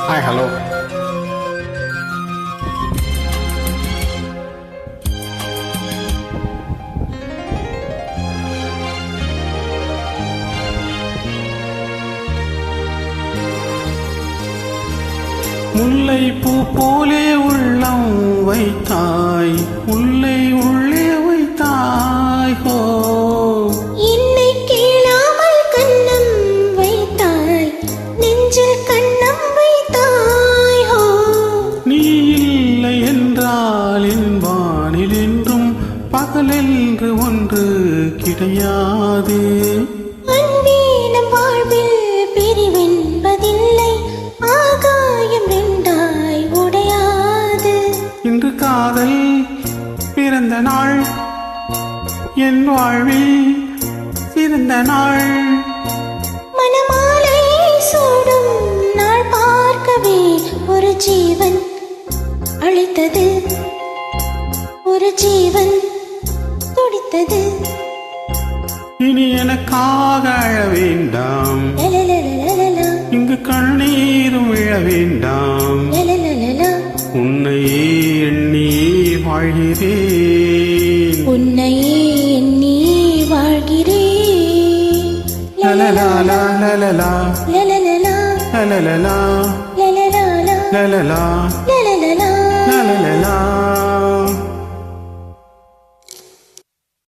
Hi hello. முல்லை பூ போலே உள்ளம் வைத்தாய், முல்லை உள்ளே வைத்தாய் ஹோ. என்னை கேளாமல் கண்ணம் வைத்தாய், நெஞ்சில் கண்ணம் வைத்தாய் ஹோ. நீ இல்லை என்றால் என் வானில் என்றும் பகலென்று ஒன்று கிடையாது. அன்பே நம் வாழ்வில் பிரிவென்பதில்லை, ஆகாயம் ரெண்டாய் உடையாது. இன்று காதல் பிறந்த நாள், என் வாழ்வில் சிறந்த நாள். மணமாலை சூடும் நாள் பார்க்கவே ஒரு ஜீவன் அழைத்தது, ஒரு ஜீவன் துடித்தது. இனி எனக்காக அழ வேண்டாம், லலலலலலலா, இங்கு கண்ணீரும் விழ வேண்டாம். லலலலலா, உன்னையே எண்ணி வாழ்கிறேன், உன்னையே எண்ணி வாழ்கிறேன். லலலாலா லலலா லலலலா, லலலலா லலலாலா, லலலா லலலலா. லலலலா.